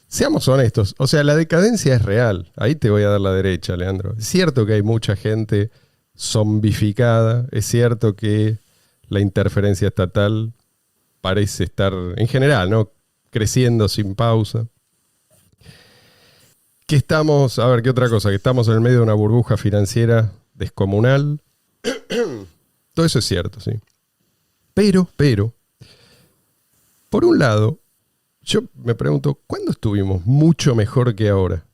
Seamos honestos, o sea, la decadencia es real. Ahí te voy a dar la derecha, Leandro. Es cierto que hay mucha gente zombificada, es cierto que la interferencia estatal parece estar, en general, ¿no?, creciendo sin pausa. Que estamos, a ver, ¿qué otra cosa? Que estamos en el medio de una burbuja financiera descomunal. Todo eso es cierto, sí. Pero, por un lado, yo me pregunto, ¿cuándo estuvimos mucho mejor que ahora?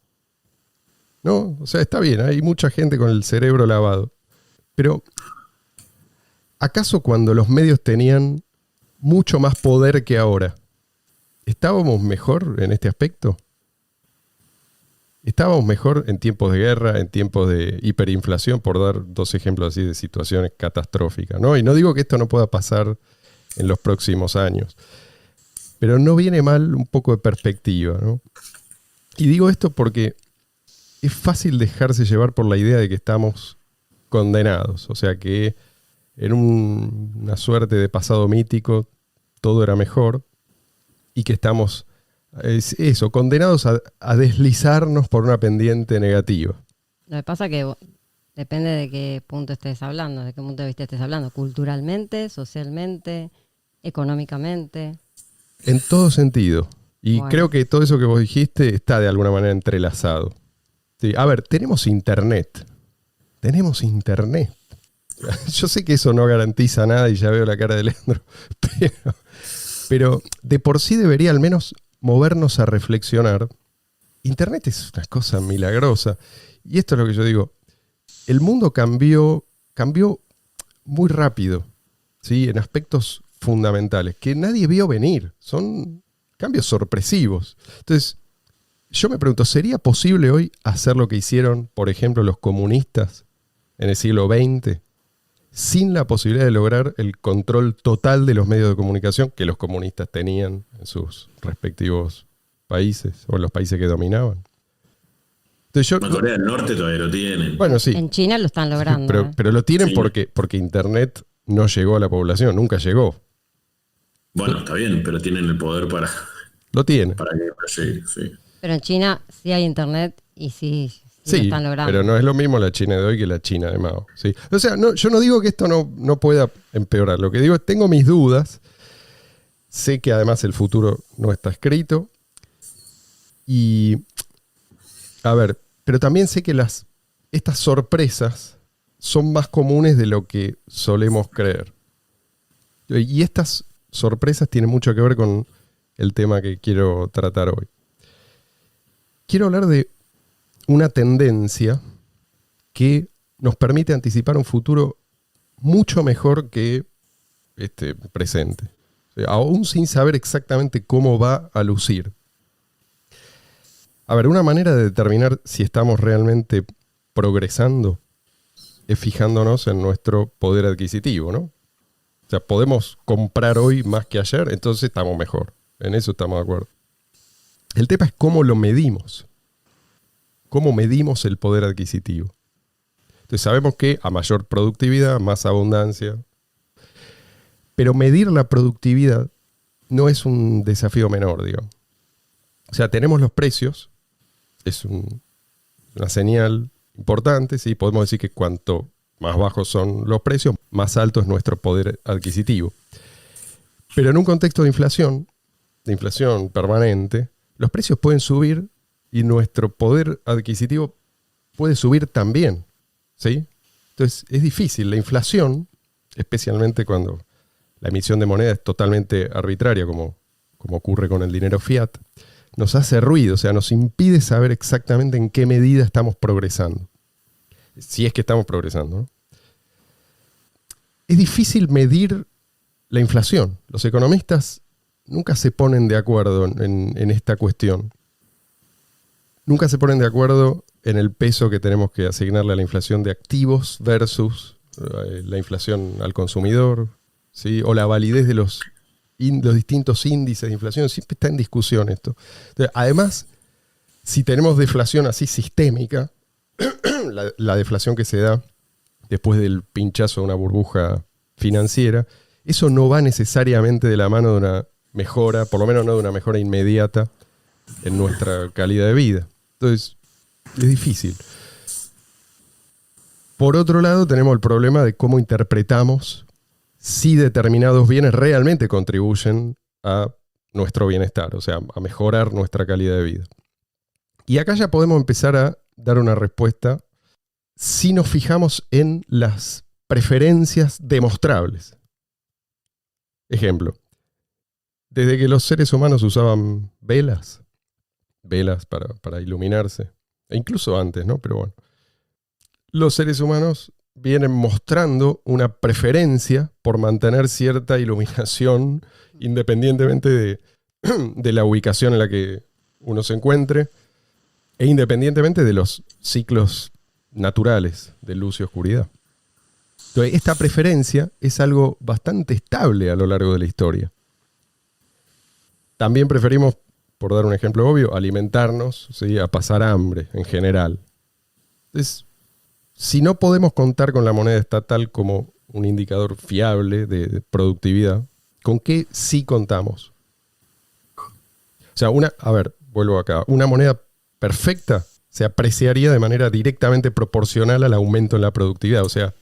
¿No? O sea, está bien, hay mucha gente con el cerebro lavado. Pero, ¿acaso cuando los medios tenían mucho más poder que ahora, estábamos mejor en este aspecto? ¿Estábamos mejor en tiempos de guerra, en tiempos de hiperinflación, por dar dos ejemplos así de situaciones catastróficas, ¿no? Y no digo que esto no pueda pasar en los próximos años, pero no viene mal un poco de perspectiva, ¿no? Y digo esto porque es fácil dejarse llevar por la idea de que estamos condenados, o sea que en una suerte de pasado mítico todo era mejor y que estamos, condenados a deslizarnos por una pendiente negativa. Lo que pasa es que depende de qué punto estés hablando, de qué punto de vista estés hablando, culturalmente, socialmente, económicamente. En todo sentido. Y bueno, creo que todo eso que vos dijiste está de alguna manera entrelazado. Sí, a ver, tenemos internet. Yo sé que eso no garantiza nada y ya veo la cara de Leandro, pero de por sí debería al menos movernos a reflexionar. Internet es una cosa milagrosa. Y esto es lo que yo digo. El mundo cambió muy rápido, ¿sí?, en aspectos fundamentales que nadie vio venir. Son cambios sorpresivos. Entonces, yo me pregunto, ¿sería posible hoy hacer lo que hicieron, por ejemplo, los comunistas en el siglo XX, sin la posibilidad de lograr el control total de los medios de comunicación que los comunistas tenían en sus respectivos países o en los países que dominaban? Entonces Corea del Norte todavía lo tienen. Bueno, sí. en China lo están logrando. Pero lo tienen Sí. porque Internet no llegó a la población, nunca llegó. Bueno, está bien, pero tienen el poder para Lo tienen. que llegue, sí. Pero en China sí hay internet y sí lo están logrando. Pero no es lo mismo la China de hoy que la China de Mao, ¿sí? O sea, yo no digo que esto no pueda empeorar. Lo que digo es, tengo mis dudas. Sé que además el futuro no está escrito. Y, a ver, pero también sé que estas sorpresas son más comunes de lo que solemos creer. Y estas sorpresas tienen mucho que ver con el tema que quiero tratar hoy. Quiero hablar de una tendencia que nos permite anticipar un futuro mucho mejor que este presente, o sea, aún sin saber exactamente cómo va a lucir. A ver, una manera de determinar si estamos realmente progresando es fijándonos en nuestro poder adquisitivo, ¿no? O sea, podemos comprar hoy más que ayer, entonces estamos mejor. En eso estamos de acuerdo. El tema es cómo lo medimos. ¿Cómo medimos el poder adquisitivo? Entonces sabemos que a mayor productividad, más abundancia. Pero medir la productividad no es un desafío menor, digamos. O sea, tenemos los precios, es una señal importante, ¿sí? Podemos decir que cuanto más bajos son los precios, más alto es nuestro poder adquisitivo. Pero en un contexto de inflación permanente, los precios pueden subir y nuestro poder adquisitivo puede subir también, ¿sí? Entonces es difícil. La inflación, especialmente cuando la emisión de moneda es totalmente arbitraria, como ocurre con el dinero fiat, nos hace ruido, o sea, nos impide saber exactamente en qué medida estamos progresando. Si es que estamos progresando, ¿no? Es difícil medir la inflación. Los economistas nunca se ponen de acuerdo en esta cuestión. Nunca se ponen de acuerdo en el peso que tenemos que asignarle a la inflación de activos versus la inflación al consumidor, ¿sí? O la validez de los distintos índices de inflación. Siempre está en discusión esto. Entonces, además, si tenemos deflación así sistémica, la deflación que se da después del pinchazo de una burbuja financiera, eso no va necesariamente de la mano de una mejora, por lo menos no de una mejora inmediata en nuestra calidad de vida. Entonces, es difícil. Por otro lado, tenemos el problema de cómo interpretamos si determinados bienes realmente contribuyen a nuestro bienestar, o sea, a mejorar nuestra calidad de vida. Y acá ya podemos empezar a dar una respuesta si nos fijamos en las preferencias demostrables. Ejemplo, desde que los seres humanos usaban velas para iluminarse, e incluso antes, ¿no? Pero bueno, los seres humanos vienen mostrando una preferencia por mantener cierta iluminación independientemente de la ubicación en la que uno se encuentre e independientemente de los ciclos naturales de luz y oscuridad. Entonces, esta preferencia es algo bastante estable a lo largo de la historia. También preferimos, por dar un ejemplo obvio, alimentarnos, ¿sí?, a pasar hambre en general. Entonces, si no podemos contar con la moneda estatal como un indicador fiable de productividad, ¿con qué sí contamos? O sea, vuelvo acá. Una moneda perfecta se apreciaría de manera directamente proporcional al aumento en la productividad. O sea,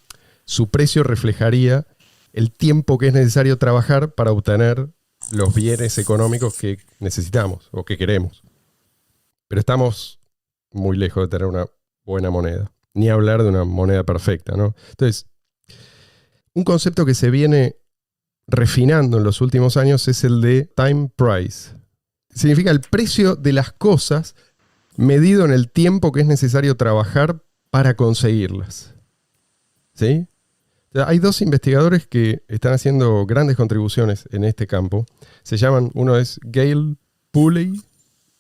su precio reflejaría el tiempo que es necesario trabajar para obtener los bienes económicos que necesitamos o que queremos. Pero estamos muy lejos de tener una buena moneda. Ni hablar de una moneda perfecta, ¿no? Entonces, un concepto que se viene refinando en los últimos años es el de time price. Significa el precio de las cosas medido en el tiempo que es necesario trabajar para conseguirlas. ¿Sí? O sea, hay dos investigadores que están haciendo grandes contribuciones en este campo. Se llaman, uno es Gail Pooley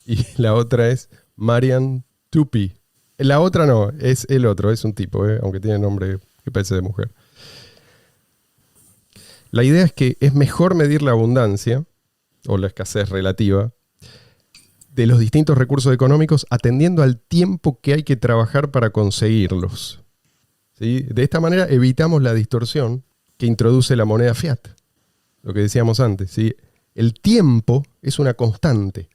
y la otra es Marian Tupy. La otra no, es el otro, es un tipo, aunque tiene nombre que parece de mujer. La idea es que es mejor medir la abundancia, o la escasez relativa, de los distintos recursos económicos atendiendo al tiempo que hay que trabajar para conseguirlos. ¿Sí? De esta manera evitamos la distorsión que introduce la moneda fiat, lo que decíamos antes. ¿Sí? El tiempo es una constante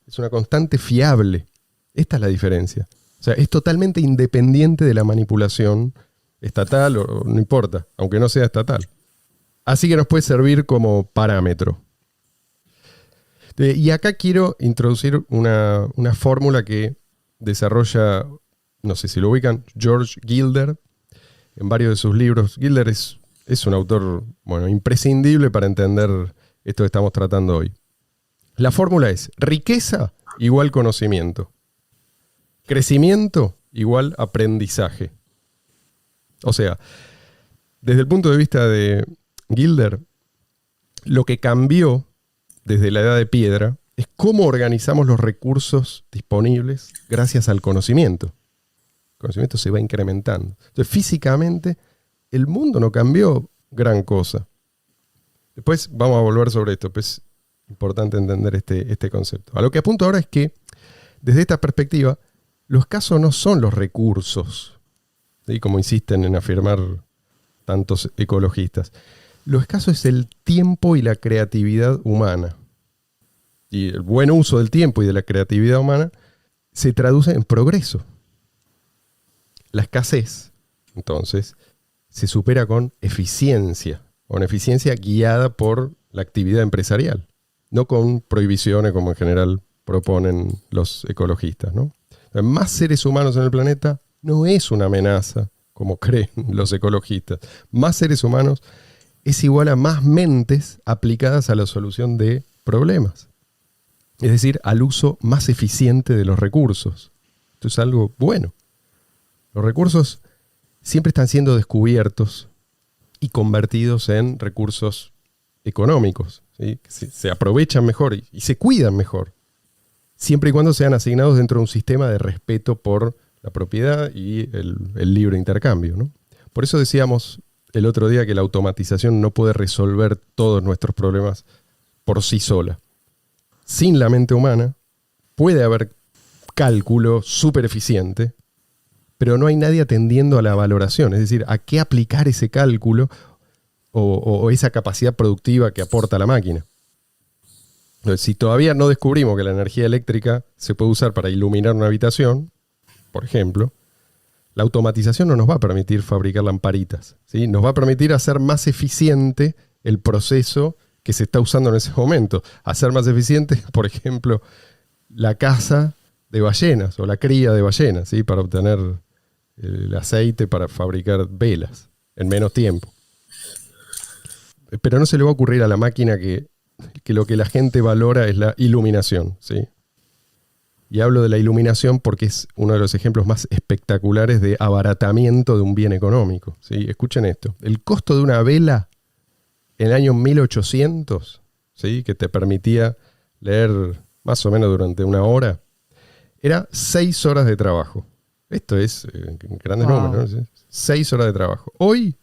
fiable. Esta es la diferencia. O sea, es totalmente independiente de la manipulación estatal o no importa, aunque no sea estatal. Así que nos puede servir como parámetro. Y acá quiero introducir una fórmula que desarrolla, no sé si lo ubican, George Gilder, en varios de sus libros. Gilder es un autor, imprescindible para entender esto que estamos tratando hoy. La fórmula es riqueza igual conocimiento. Crecimiento igual aprendizaje. O sea, desde el punto de vista de Gilder, lo que cambió desde la edad de piedra es cómo organizamos los recursos disponibles gracias al conocimiento. El conocimiento se va incrementando. Entonces, físicamente, el mundo no cambió gran cosa. Después vamos a volver sobre esto, pero es importante entender este concepto. A lo que apunto ahora es que, desde esta perspectiva, lo escaso no son los recursos, ¿sí?, como insisten en afirmar tantos ecologistas. Lo escaso es el tiempo y la creatividad humana. Y el buen uso del tiempo y de la creatividad humana se traduce en progreso. La escasez, entonces, se supera con eficiencia guiada por la actividad empresarial, no con prohibiciones como en general proponen los ecologistas, ¿no? Más seres humanos en el planeta no es una amenaza, como creen los ecologistas. Más seres humanos es igual a más mentes aplicadas a la solución de problemas. Es decir, al uso más eficiente de los recursos. Esto es algo bueno. Los recursos siempre están siendo descubiertos y convertidos en recursos económicos, ¿sí? Que se aprovechan mejor y se cuidan mejor, siempre y cuando sean asignados dentro de un sistema de respeto por la propiedad y el libre intercambio, ¿no? Por eso decíamos el otro día que la automatización no puede resolver todos nuestros problemas por sí sola. Sin la mente humana puede haber cálculo súper eficiente, pero no hay nadie atendiendo a la valoración, es decir, a qué aplicar ese cálculo o esa capacidad productiva que aporta la máquina. Entonces, si todavía no descubrimos que la energía eléctrica se puede usar para iluminar una habitación, por ejemplo, la automatización no nos va a permitir fabricar lamparitas, ¿sí? Nos va a permitir hacer más eficiente el proceso que se está usando en ese momento. Hacer más eficiente, por ejemplo, la caza de ballenas o la cría de ballenas, ¿sí? Para obtener el aceite para fabricar velas en menos tiempo. Pero no se le va a ocurrir a la máquina que lo que la gente valora es la iluminación, ¿sí? Y hablo de la iluminación porque es uno de los ejemplos más espectaculares de abaratamiento de un bien económico, ¿sí? Escuchen esto. El costo de una vela en el año 1800, ¿sí? Que te permitía leer más o menos durante una hora, era 6 horas de trabajo. Esto es grandes números, ¿no? 6 horas de trabajo. Hoy,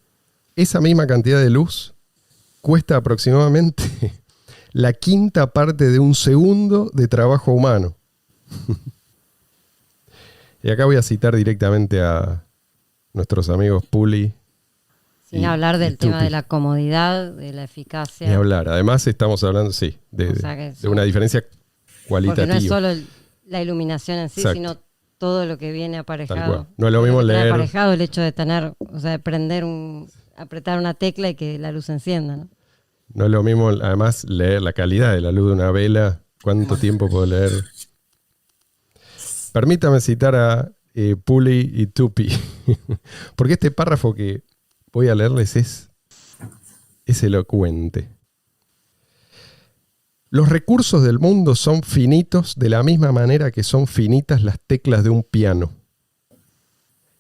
esa misma cantidad de luz cuesta aproximadamente la quinta parte de un segundo de trabajo humano. Y acá voy a citar directamente a nuestros amigos Puli. Sin hablar del tema de la comodidad, de la eficacia. Ni hablar. Además estamos hablando, sí, de una diferencia cualitativa. Porque no es solo la iluminación en sí, exacto, sino todo lo que viene aparejado. Tal cual. No es lo mismo leer. Aparejado el hecho de tener, o sea, de apretar una tecla y que la luz se encienda, ¿no? No es lo mismo, además, leer la calidad de la luz de una vela. ¿Cuánto tiempo puedo leer? Permítame citar a Puli y Tupi. Porque este párrafo que voy a leerles es elocuente. Los recursos del mundo son finitos de la misma manera que son finitas las teclas de un piano.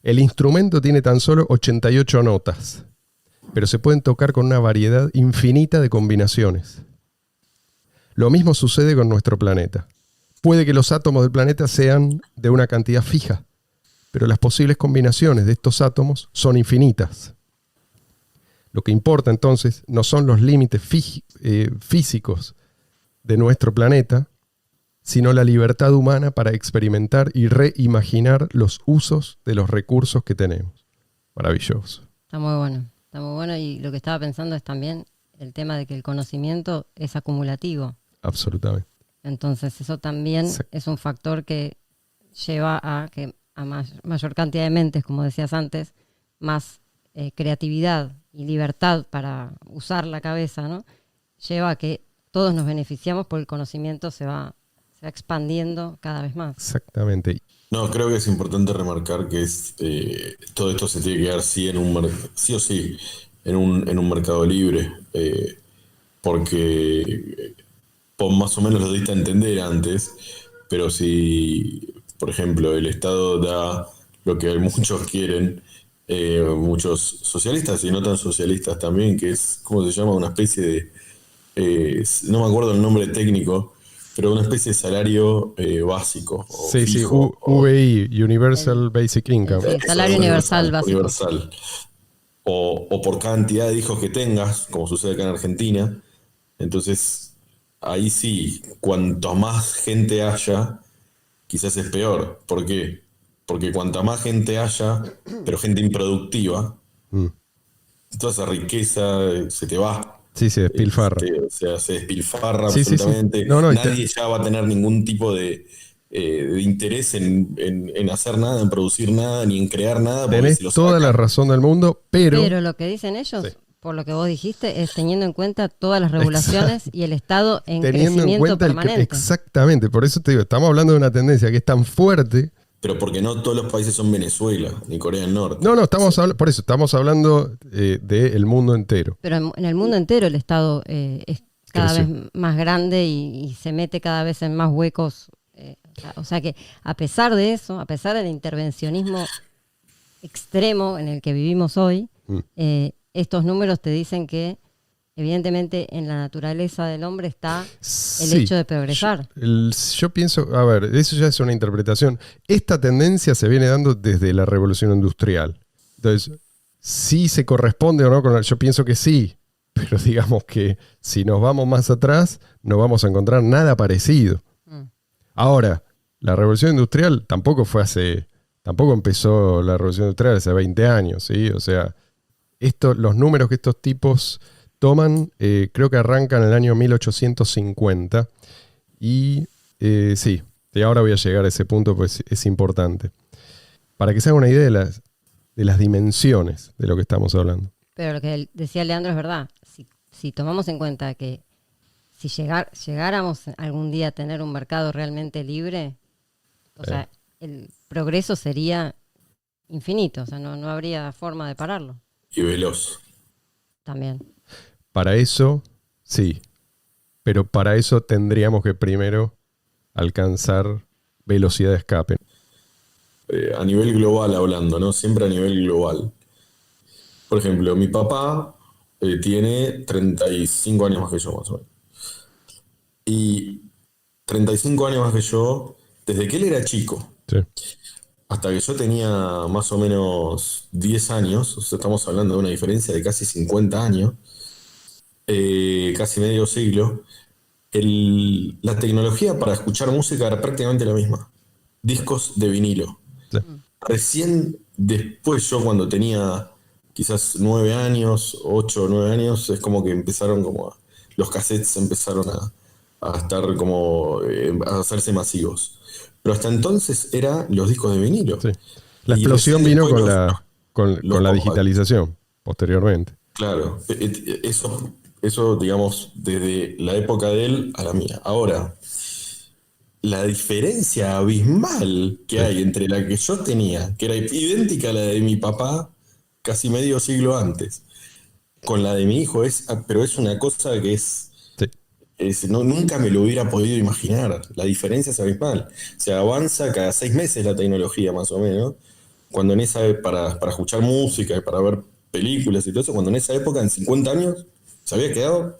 El instrumento tiene tan solo 88 notas, pero se pueden tocar con una variedad infinita de combinaciones. Lo mismo sucede con nuestro planeta. Puede que los átomos del planeta sean de una cantidad fija, pero las posibles combinaciones de estos átomos son infinitas. Lo que importa entonces no son los límites físicos de nuestro planeta, sino la libertad humana para experimentar y reimaginar los usos de los recursos que tenemos. Maravilloso. Está muy bueno, y lo que estaba pensando es también el tema de que el conocimiento es acumulativo. Absolutamente. Entonces eso también es un factor que lleva a que a mayor cantidad de mentes, como decías antes, más creatividad y libertad para usar la cabeza, ¿no? Lleva a que todos nos beneficiamos porque el conocimiento se va expandiendo cada vez más. Exactamente. No, creo que es importante remarcar que todo esto se tiene que dar sí o sí en un mercado libre, porque más o menos lo diste a entender antes, pero si, por ejemplo, el Estado da lo que muchos quieren, muchos socialistas y no tan socialistas también, que es, ¿cómo se llama? Una especie de, no me acuerdo el nombre técnico, pero una especie de salario básico. O sí, fijo, sí, UBI, Universal Basic Income. Sí, salario universal básico. Universal. O por cantidad de hijos que tengas, como sucede acá en Argentina. Entonces, ahí sí, cuanto más gente haya, quizás es peor. ¿Por qué? Porque cuanta más gente haya, pero gente improductiva, toda esa riqueza se te va. Sí, se despilfarra. O sea, se despilfarra sí, absolutamente. Sí, sí. No, nadie ya va a tener ningún tipo de interés en hacer nada, en producir nada, ni en crear nada. Tenés toda la razón del mundo, pero lo que dicen ellos, por lo que vos dijiste, es teniendo en cuenta todas las regulaciones y el Estado en crecimiento permanente. Exactamente, por eso te digo, estamos hablando de una tendencia que es tan fuerte. Pero porque no todos los países son Venezuela, ni Corea del Norte. No, por eso estamos hablando del mundo entero. Pero en el mundo entero el Estado es cada vez más grande y se mete cada vez en más huecos. O sea que a pesar de eso, a pesar del intervencionismo extremo en el que vivimos hoy, estos números te dicen que evidentemente en la naturaleza del hombre está el hecho de progresar. Yo pienso, a ver, eso ya es una interpretación. Esta tendencia se viene dando desde la revolución industrial. Entonces, sí se corresponde o no con yo pienso que sí, pero digamos que si nos vamos más atrás, no vamos a encontrar nada parecido. Ahora, la revolución industrial tampoco empezó la revolución industrial hace 20 años, ¿sí? O sea, los números que estos tipos toman, creo que arrancan en el año 1850 y sí, y ahora voy a llegar a ese punto, pues es importante. Para que se haga una idea de las dimensiones de lo que estamos hablando. Pero lo que decía Leandro es verdad. Si tomamos en cuenta que si llegáramos algún día a tener un mercado realmente libre, o sea, el progreso sería infinito, o sea, no habría forma de pararlo. Y veloz. También. Para eso, sí, pero para eso tendríamos que primero alcanzar velocidad de escape. A nivel global hablando, ¿no? Siempre a nivel global. Por ejemplo, mi papá tiene 35 años más que yo, más o menos. Y 35 años más que yo, desde que él era chico, Sí. hasta que yo tenía más o menos 10 años, o sea, estamos hablando de una diferencia de casi 50 años, casi medio siglo, la tecnología para escuchar música era prácticamente la misma. Discos de vinilo. Sí. Recién después yo cuando tenía quizás 9 años, 8 o 9 años, es como que empezaron los cassettes empezaron a estar como, a hacerse masivos. Pero hasta entonces eran los discos de vinilo. Sí. La Y explosión recién vino después con la digitalización posteriormente. Claro, eso, digamos, desde la época de él a la mía. Ahora, la diferencia abismal que hay entre la que yo tenía, que era idéntica a la de mi papá casi medio siglo antes, con la de mi hijo, pero es una cosa que nunca me lo hubiera podido imaginar. La diferencia es abismal. O sea, avanza cada 6 meses la tecnología, más o menos. Cuando para escuchar música y para ver películas y todo eso, cuando en esa época, en 50 años, se había quedado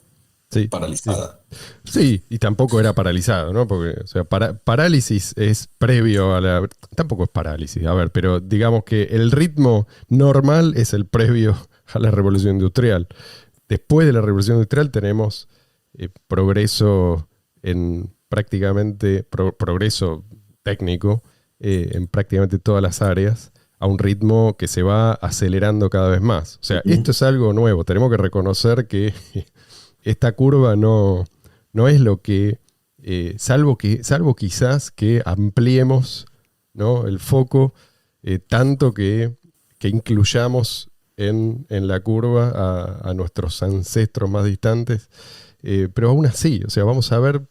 paralizada. Sí, y tampoco era paralizado, ¿no? Porque, o sea, parálisis es previo a la... Tampoco es parálisis, a ver, pero digamos que el ritmo normal es el previo a la revolución industrial. Después de la revolución industrial tenemos progreso en prácticamente... progreso técnico en prácticamente todas las áreas, a un ritmo que se va acelerando cada vez más. O sea, esto es algo nuevo. Tenemos que reconocer que esta curva no es lo que, salvo quizás que ampliemos, ¿no?, el foco tanto que incluyamos en la curva a nuestros ancestros más distantes. Pero aún así, o sea, vamos a ver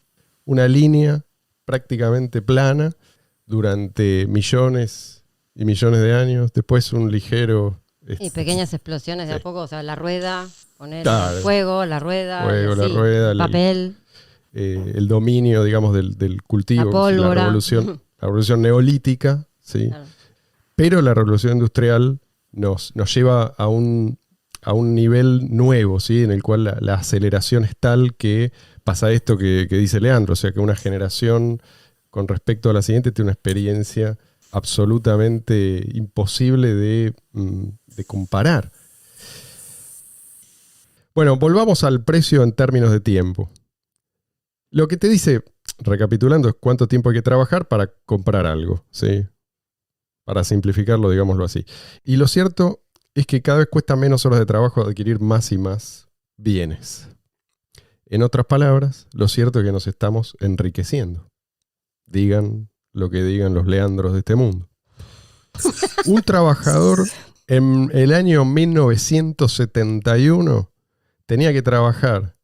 una línea prácticamente plana durante millones y millones de años, después un ligero... Y pequeñas explosiones de a poco, o sea, la rueda, poner claro, fuego, la rueda, la rueda, el papel. El dominio, digamos, del cultivo, la pólvora. La revolución neolítica, ¿sí? Claro. Pero la revolución industrial nos lleva a un nivel nuevo, ¿sí?, en el cual la aceleración es tal que pasa esto que dice Leandro, o sea, que una generación con respecto a la siguiente tiene una experiencia absolutamente imposible de comparar. Bueno, volvamos al precio en términos de tiempo. Lo que te dice, recapitulando, es cuánto tiempo hay que trabajar para comprar algo, ¿sí? Para simplificarlo, digámoslo así. Y lo cierto es que cada vez cuesta menos horas de trabajo adquirir más y más bienes. En otras palabras, lo cierto es que nos estamos enriqueciendo. Digan lo que digan los Leandros de este mundo. Un trabajador en el año 1971 tenía que trabajar,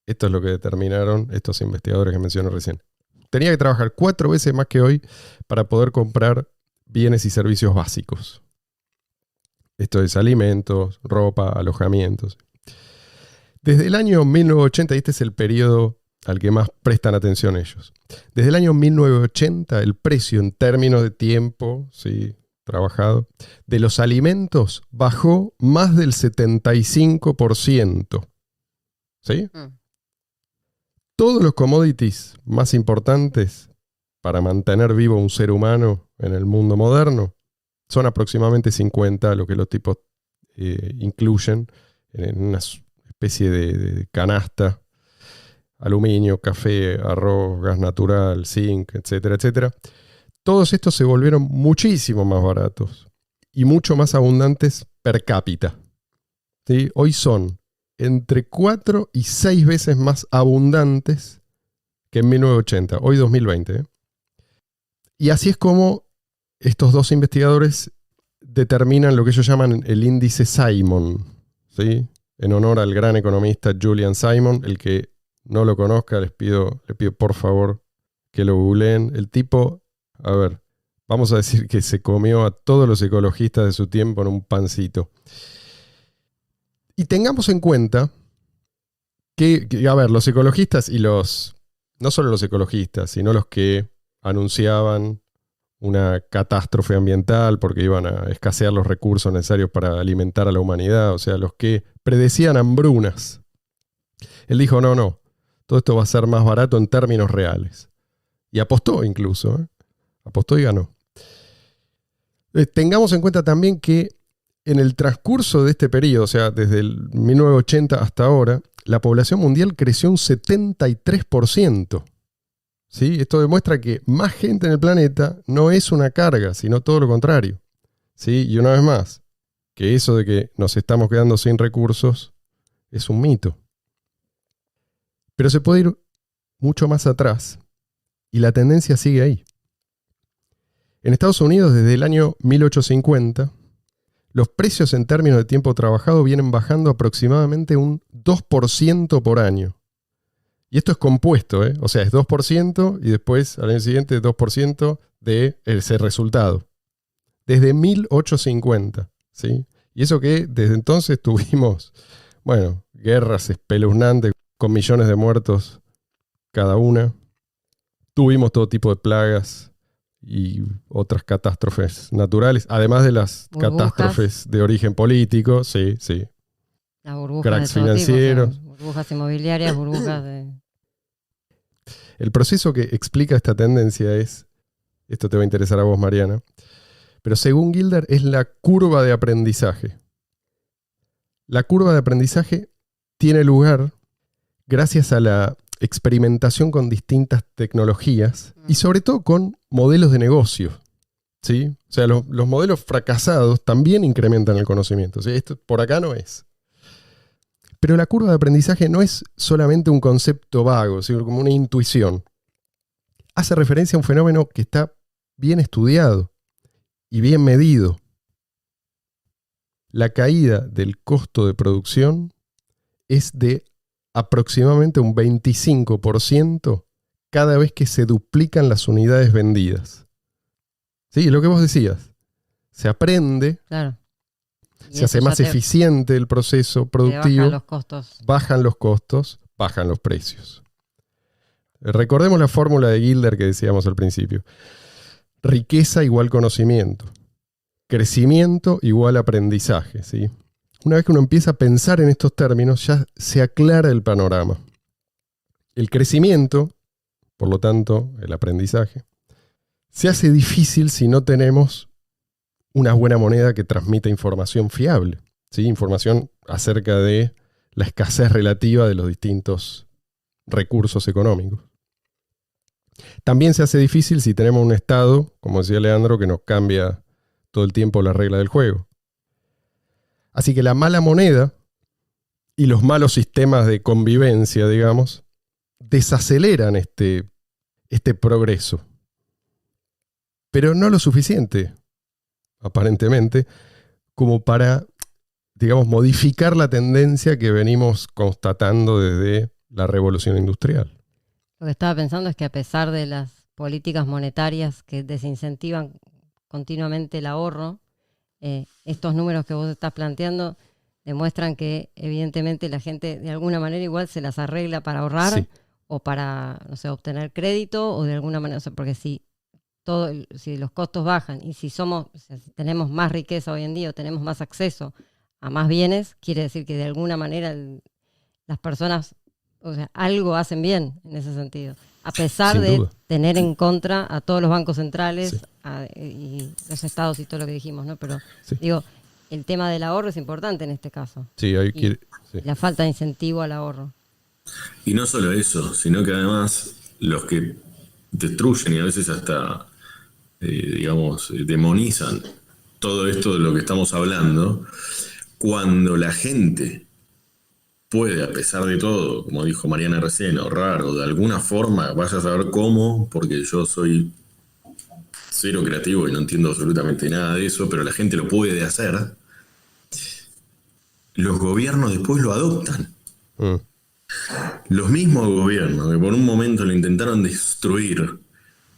esto es lo que determinaron estos investigadores que mencioné recién, tenía que trabajar 4 veces más que hoy para poder comprar bienes y servicios básicos. Esto es alimentos, ropa, alojamientos. Desde el año 1980, y este es el periodo al que más prestan atención ellos. Desde el año 1980, el precio en términos de tiempo, ¿sí?, trabajado, de los alimentos bajó más del 75%. ¿Sí? Todos los commodities más importantes para mantener vivo un ser humano en el mundo moderno son aproximadamente 50, lo que los tipos incluyen en una especie de canasta. Aluminio, café, arroz, gas natural, zinc, etcétera, etcétera. Todos estos se volvieron muchísimo más baratos y mucho más abundantes per cápita. ¿Sí? Hoy son entre 4 y 6 veces más abundantes que en 1980, hoy 2020. ¿Eh? Y así es como estos dos investigadores determinan lo que ellos llaman el índice Simon, ¿sí? En honor al gran economista Julian Simon. El que no lo conozca, le pido por favor que lo googleen. El tipo, a ver, vamos a decir que se comió a todos los ecologistas de su tiempo en un pancito. Y tengamos en cuenta que, a ver, los ecologistas y no solo los ecologistas, sino los que anunciaban una catástrofe ambiental porque iban a escasear los recursos necesarios para alimentar a la humanidad, o sea, los que predecían hambrunas. Él dijo, no, todo esto va a ser más barato en términos reales. Y apostó incluso, ¿eh? Apostó y ganó. Tengamos en cuenta también que en el transcurso de este periodo, o sea, desde el 1980 hasta ahora, la población mundial creció un 73%. ¿Sí? Esto demuestra que más gente en el planeta no es una carga, sino todo lo contrario. ¿Sí? Y una vez más, que eso de que nos estamos quedando sin recursos es un mito. Pero se puede ir mucho más atrás y la tendencia sigue ahí. En Estados Unidos, desde el año 1850, los precios en términos de tiempo trabajado vienen bajando aproximadamente un 2% por año. Y esto es compuesto, ¿eh? O sea, es 2% y después al año siguiente 2% de ese resultado. Desde 1850, ¿sí? Y eso que desde entonces tuvimos, bueno, guerras espeluznantes con millones de muertos cada una. Tuvimos todo tipo de plagas y otras catástrofes naturales, además de las catástrofes de origen político, sí. Las burbujas cracks de todo financieros. tipo, burbujas inmobiliarias, burbujas de... El proceso que explica esta tendencia es, esto te va a interesar a vos, Mariana, pero según Gilder es la curva de aprendizaje. La curva de aprendizaje tiene lugar gracias a la experimentación con distintas tecnologías y sobre todo con modelos de negocio. ¿Sí? O sea, los modelos fracasados también incrementan el conocimiento. ¿Sí? Esto por acá no es. Pero la curva de aprendizaje no es solamente un concepto vago, sino como una intuición. Hace referencia a un fenómeno que está bien estudiado y bien medido. La caída del costo de producción es de aproximadamente un 25% cada vez que se duplican las unidades vendidas. Sí, lo que vos decías. Se aprende, claro. Se hace más eficiente el proceso productivo, bajan los costos, bajan los precios. Recordemos la fórmula de Gilder que decíamos al principio. Riqueza igual conocimiento. Crecimiento igual aprendizaje. ¿Sí? Una vez que uno empieza a pensar en estos términos, ya se aclara el panorama. El crecimiento, por lo tanto, el aprendizaje, se hace difícil si no tenemos una buena moneda que transmita información fiable, ¿sí? Información acerca de la escasez relativa de los distintos recursos económicos. También se hace difícil si tenemos un Estado, como decía Leandro, que nos cambia todo el tiempo la regla del juego. Así que la mala moneda y los malos sistemas de convivencia, digamos, desaceleran este progreso. Pero no lo suficiente, aparentemente, como para, digamos, modificar la tendencia que venimos constatando desde la revolución industrial. Lo que estaba pensando es que a pesar de las políticas monetarias que desincentivan continuamente el ahorro, estos números que vos estás planteando demuestran que evidentemente la gente de alguna manera igual se las arregla para ahorrar, sí, o para, no sé, obtener crédito, o de alguna manera, o sea, porque si los costos bajan y si tenemos más riqueza hoy en día o tenemos más acceso a más bienes, quiere decir que de alguna manera las personas, o sea, algo hacen bien en ese sentido, a pesar de tener en contra a todos los bancos centrales, sí, y los estados y todo lo que dijimos, ¿no? Pero sí, digo, el tema del ahorro es importante en este caso. Sí, sí. La falta de incentivo al ahorro. Y no solo eso, sino que además los que destruyen y a veces hasta digamos, demonizan todo esto de lo que estamos hablando, cuando la gente puede, a pesar de todo, como dijo Mariana recién, ahorrar o de alguna forma, vaya a saber cómo, porque yo soy cero creativo y no entiendo absolutamente nada de eso, pero la gente lo puede hacer, los gobiernos después lo adoptan. Mm. Los mismos gobiernos que por un momento lo intentaron destruir,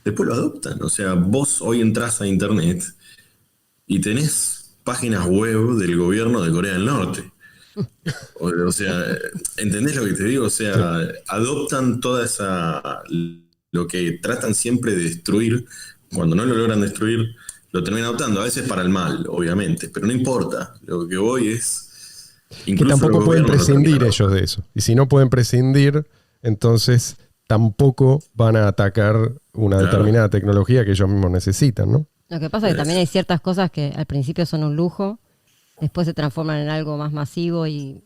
después lo adoptan. O sea, vos hoy entrás a internet y tenés páginas web del gobierno de Corea del Norte. O sea, ¿entendés lo que te digo? O sea, adoptan toda esa... Lo que tratan siempre de destruir, cuando no lo logran destruir, lo terminan adoptando. A veces para el mal, obviamente, pero no importa. Lo que voy es... Que tampoco pueden prescindir ellos de eso. Y si no pueden prescindir, entonces tampoco van a atacar una determinada tecnología que ellos mismos necesitan, ¿no? Lo que pasa es que también hay ciertas cosas que al principio son un lujo, después se transforman en algo más masivo y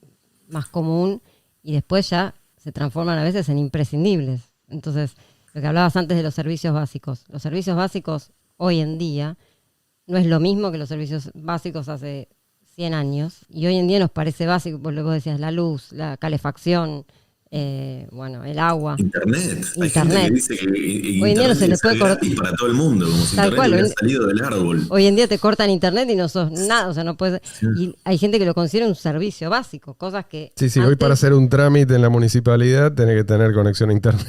más común, y después ya se transforman a veces en imprescindibles. Entonces, lo que hablabas antes de los servicios básicos hoy en día no es lo mismo que los servicios básicos hace 100 años, y hoy en día nos parece básico, por lo que vos decías, la luz, la calefacción, el agua. Internet. Hay gente que dice que hoy en día no se le puede cortar para todo el mundo, como si internet hubiera salido del árbol. Hoy en día te cortan internet y no sos nada, o sea, no puedes. Sí. Y hay gente que lo considera un servicio básico, cosas que. Sí, antes... hoy para hacer un trámite en la municipalidad tenés que tener conexión a internet.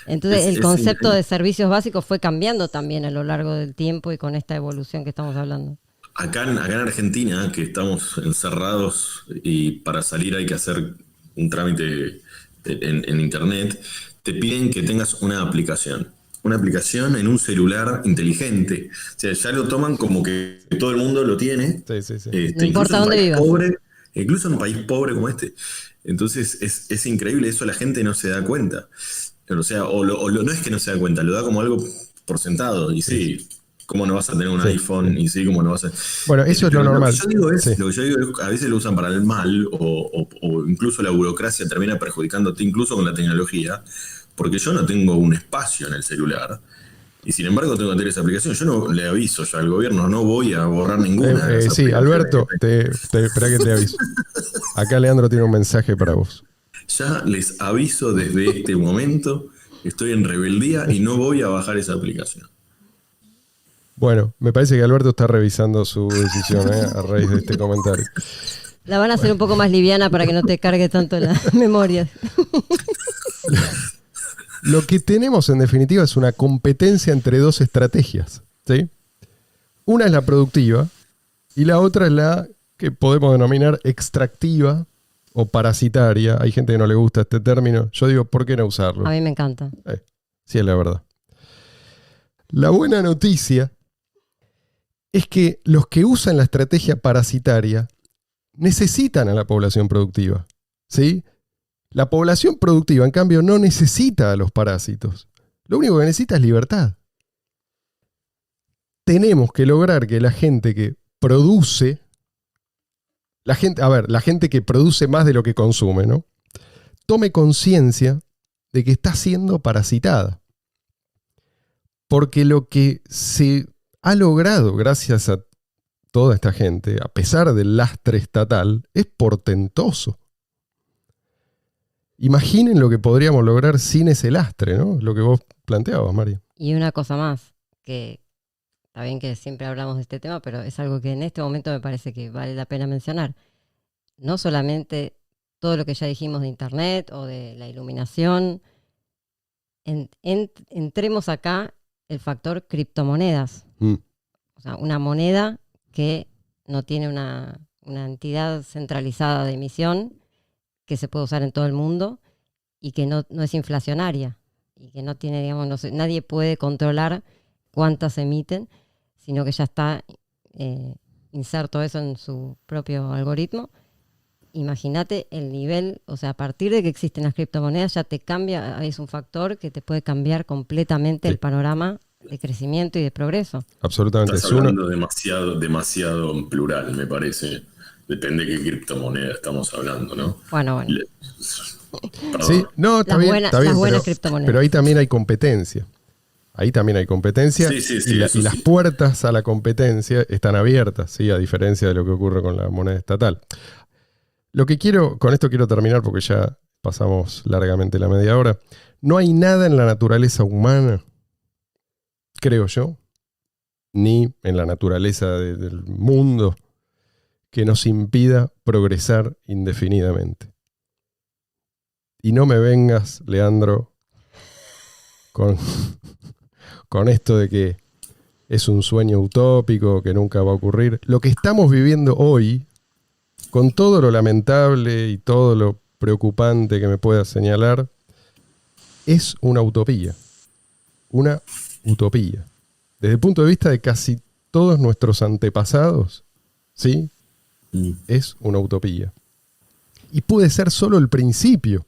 Entonces, el concepto de servicios básicos fue cambiando también a lo largo del tiempo y con esta evolución que estamos hablando. Acá en Argentina, que estamos encerrados y para salir hay que hacer un trámite en internet, te piden que tengas una aplicación en un celular inteligente. O sea, ya lo toman como que todo el mundo lo tiene. Sí. No importa dónde vivas. Incluso en un país pobre como este. Entonces es increíble, eso la gente no se da cuenta. O sea, no es que no se da cuenta, lo da como algo por sentado. Y sí. ¿Cómo no vas a tener un iPhone? Y sí, ¿cómo no vas a...? Bueno, eso es lo normal. Lo que yo digo es, a veces lo usan para el mal o incluso la burocracia termina perjudicándote incluso con la tecnología, porque yo no tengo un espacio en el celular y sin embargo tengo que tener esa aplicación. Yo no le aviso ya al gobierno, no voy a borrar ninguna. Sí, Alberto, espera que te aviso. Acá Leandro tiene un mensaje para vos. Ya les aviso desde este momento, estoy en rebeldía y no voy a bajar esa aplicación. Bueno, me parece que Alberto está revisando su decisión a raíz de este comentario. La van a hacer un poco más liviana para que no te cargue tanto la memoria. Lo que tenemos en definitiva es una competencia entre dos estrategias, ¿sí? Una es la productiva y la otra es la que podemos denominar extractiva o parasitaria. Hay gente que no le gusta este término. Yo digo, ¿por qué no usarlo? A mí me encanta. Sí, es la verdad. La buena noticia es que los que usan la estrategia parasitaria necesitan a la población productiva, ¿sí? La población productiva, en cambio, no necesita a los parásitos. Lo único que necesita es libertad. Tenemos que lograr que la gente que produce, la gente que produce más de lo que consume, ¿no?, tome conciencia de que está siendo parasitada. Porque lo que se ha logrado gracias a toda esta gente, a pesar del lastre estatal, es portentoso. Imaginen lo que podríamos lograr sin ese lastre, ¿no? Lo que vos planteabas, María. Y una cosa más, que está bien que siempre hablamos de este tema, pero es algo que en este momento me parece que vale la pena mencionar. No solamente todo lo que ya dijimos de internet o de la iluminación, entremos acá el factor criptomonedas. O sea, una moneda que no tiene una entidad centralizada de emisión, que se puede usar en todo el mundo y que no es inflacionaria y que no tiene, digamos, nadie puede controlar cuántas emiten, sino que ya está inserto eso en su propio algoritmo. Imagínate el nivel, o sea, a partir de que existen las criptomonedas ya te cambia, es un factor que te puede cambiar completamente el panorama de crecimiento y de progreso. Absolutamente. Estás hablando demasiado en plural, me parece. Depende de qué criptomoneda estamos hablando, ¿no? Bueno. Sí, no, está bien, las buenas criptomonedas. Pero ahí también hay competencia. Sí, y las puertas a la competencia están abiertas, ¿sí? A diferencia de lo que ocurre con la moneda estatal. Con esto quiero terminar porque ya pasamos largamente la media hora. No hay nada en la naturaleza humana, creo yo, ni en la naturaleza del mundo, que nos impida progresar indefinidamente. Y no me vengas, Leandro, con esto de que es un sueño utópico, que nunca va a ocurrir. Lo que estamos viviendo hoy, con todo lo lamentable y todo lo preocupante que me pueda señalar, es una utopía. Una utopía. Desde el punto de vista de casi todos nuestros antepasados, ¿sí? Es una utopía. Y puede ser solo el principio,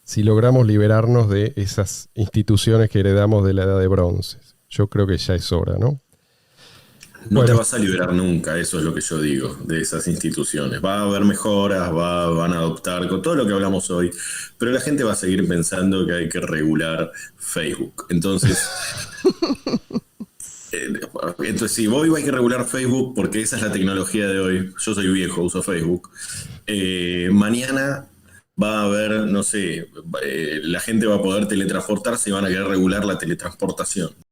si logramos liberarnos de esas instituciones que heredamos de la Edad de Bronce. Yo creo que ya es hora, ¿no? No te vas a liberar nunca, eso es lo que yo digo, de esas instituciones. Va a haber mejoras, van a adoptar con todo lo que hablamos hoy, pero la gente va a seguir pensando que hay que regular Facebook. Entonces, si hoy hay que regular Facebook porque esa es la tecnología de hoy, yo soy viejo, uso Facebook, mañana va a haber, no sé, la gente va a poder teletransportarse y van a querer regular la teletransportación.